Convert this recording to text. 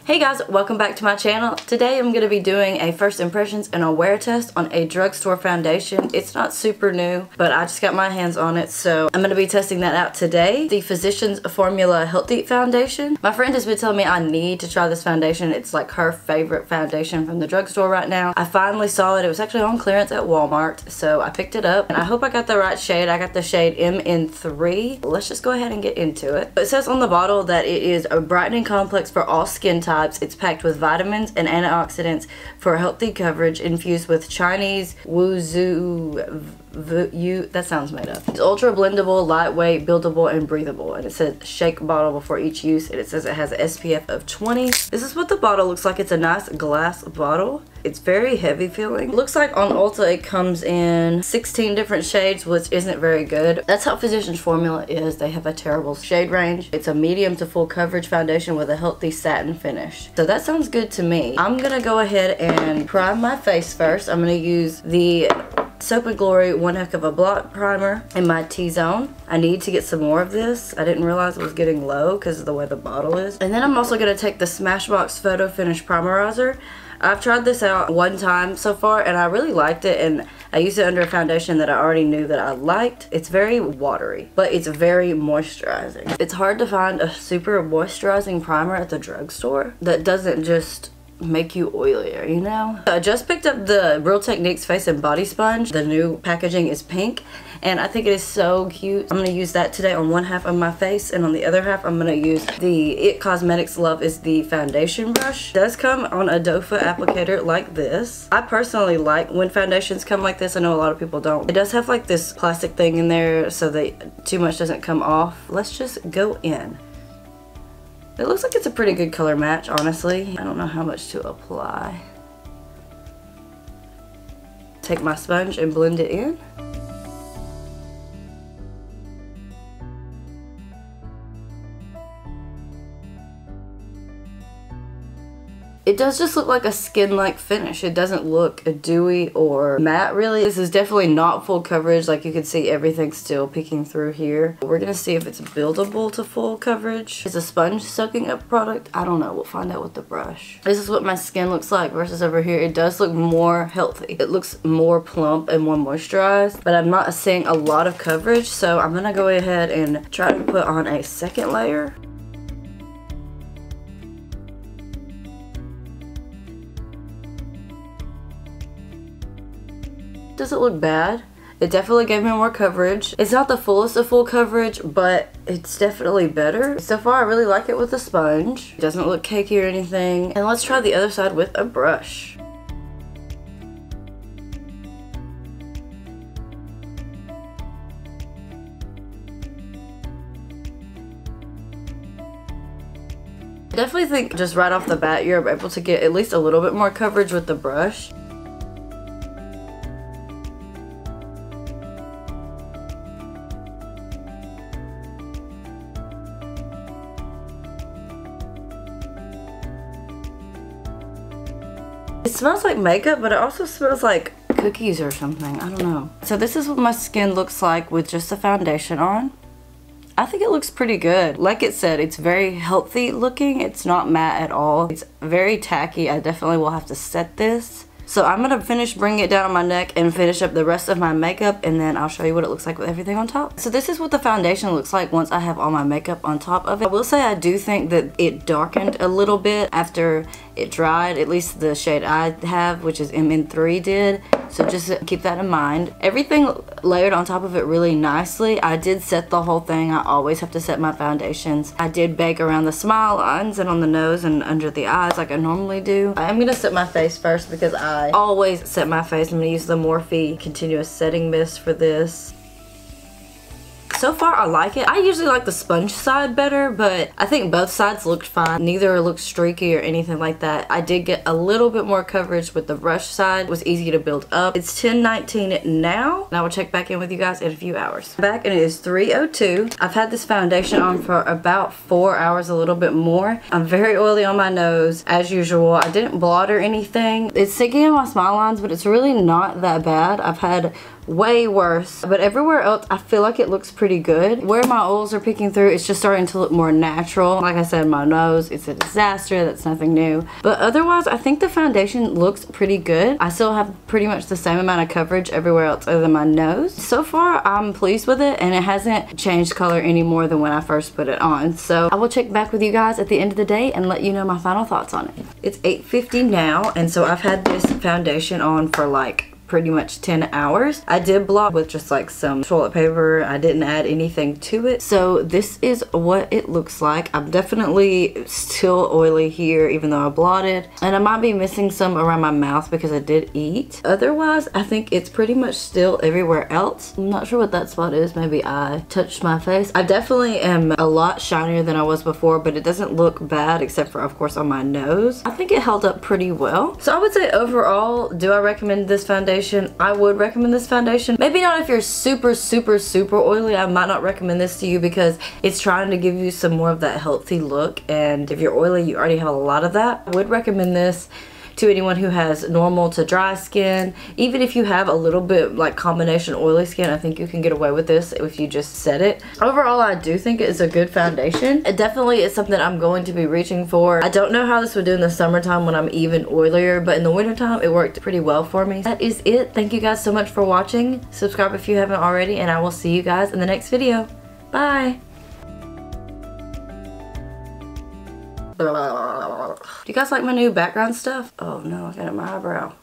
Hey guys, welcome back to my channel. Today I'm going to be doing a first impressions and a wear test on a drugstore foundation. It's not super new, but I just got my hands on it, so I'm going to be testing that out today. The Physicians Formula Healthy Foundation. My friend has been telling me I need to try this foundation. It's like her favorite foundation from the drugstore right now. I finally saw it. It was actually on clearance at Walmart, so I picked it up. And I hope I got the right shade. I got the shade MN3. Let's just go ahead and get into it. It says on the bottle that it is a brightening complex for all skin types. It's packed with vitamins and antioxidants for healthy coverage, infused with Chinese that sounds made up. It's ultra blendable, lightweight, buildable, and breathable. And it says shake bottle before each use, and it says it has an SPF of 20. This is what the bottle looks like. It's a nice glass bottle. It's very heavy feeling. It looks like on Ulta it comes in 16 different shades, which isn't very good. That's how Physicians Formula is. They have a terrible shade range. It's a medium to full coverage foundation with a healthy satin finish. So that sounds good to me. I'm gonna go ahead and prime my face first. I'm gonna use the Soap and Glory One Heck of a Blot Primer in my T-zone. I need to get some more of this. I didn't realize it was getting low because of the way the bottle is. And then I'm also going to take the Smashbox Photo Finish Primerizer. I've tried this out one time so far and I really liked it, and I used it under a foundation that I already knew that I liked. It's very watery, but it's very moisturizing. It's hard to find a super moisturizing primer at the drugstore that doesn't just make you oilier, you know? I just picked up the Real Techniques Face and Body Sponge. The new packaging is pink and I think it is so cute. I'm gonna use that today on one half of my face, and on the other half I'm gonna use the It Cosmetics Love is the foundation brush. It does come on a doe foot applicator like this. I personally like when foundations come like this. I know a lot of people don't. It does have like this plastic thing in there so that too much doesn't come off. Let's just go in. It looks like it's a pretty good color match, honestly. I don't know how much to apply. Take my sponge and blend it in. It does just look like a skin-like finish. It doesn't look dewy or matte, really. This is definitely not full coverage. Like, you can see everything still peeking through here. We're gonna see if it's buildable to full coverage. It's a sponge soaking up product. I don't know. We'll find out with the brush. This is what my skin looks like versus over here. It does look more healthy. It looks more plump and more moisturized, but I'm not seeing a lot of coverage, so I'm gonna go ahead and try to put on a second layer. Doesn't look bad. It definitely gave me more coverage. It's not the fullest of full coverage, but it's definitely better. So far, I really like it with the sponge. It doesn't look cakey or anything. And let's try the other side with a brush. I definitely think just right off the bat, you're able to get at least a little bit more coverage with the brush. It smells like makeup, but it also smells like cookies or something. I don't know. So this is what my skin looks like with just the foundation on. I think it looks pretty good. Like it said, it's very healthy looking. It's not matte at all. It's very tacky. I definitely will have to set this. So I'm going to finish bringing it down on my neck and finish up the rest of my makeup, and then I'll show you what it looks like with everything on top. So this is what the foundation looks like once I have all my makeup on top of it. I will say I do think that it darkened a little bit after it dried, at least the shade I have, which is MN3 did. So just keep that in mind. Everything layered on top of it really nicely. I did set the whole thing. I always have to set my foundations. I did bake around the smile lines and on the nose and under the eyes like I normally do. I'm going to set my face first because I always set my face. I'm going to use the Morphe Continuous Setting Mist for this. So far, I like it. I usually like the sponge side better, but I think both sides looked fine. Neither looked streaky or anything like that. I did get a little bit more coverage with the brush side. It was easy to build up. It's 10:19 now, and I will check back in with you guys in a few hours. Back, and it is 3:02. I've had this foundation on for about 4 hours, a little bit more. I'm very oily on my nose, as usual. I didn't blot or anything. It's sticking in my smile lines, but it's really not that bad. I've had way worse. But everywhere else, I feel like it looks pretty good. Where my oils are picking through, it's just starting to look more natural. Like I said, my nose, it's a disaster. That's nothing new. But otherwise, I think the foundation looks pretty good. I still have pretty much the same amount of coverage everywhere else other than my nose. So far, I'm pleased with it, and it hasn't changed color any more than when I first put it on. So I will check back with you guys at the end of the day and let you know my final thoughts on it. It's 8:50 now, and so I've had this foundation on for like pretty much 10 hours. I did blot with just like some toilet paper. I didn't add anything to it. So this is what it looks like. I'm definitely still oily here even though I blotted. And I might be missing some around my mouth because I did eat. Otherwise, I think it's pretty much still everywhere else. I'm not sure what that spot is. Maybe I touched my face. I definitely am a lot shinier than I was before, but it doesn't look bad except for, of course, on my nose. I think it held up pretty well. So I would say overall, do I recommend this foundation? I would recommend this foundation. Maybe not if you're super oily. I might not recommend this to you because it's trying to give you some more of that healthy look, and if you're oily, you already have a lot of that. I would recommend this to anyone who has normal to dry skin. Even if you have a little bit like combination oily skin, I think you can get away with this if you just set it. Overall, I do think it is a good foundation. It definitely is something I'm going to be reaching for. I don't know how this would do in the summertime when I'm even oilier, but in the wintertime, it worked pretty well for me. That is it. Thank you guys so much for watching. Subscribe if you haven't already, and I will see you guys in the next video. Bye. Do you guys like my new background stuff? Oh no, I got it in my eyebrow.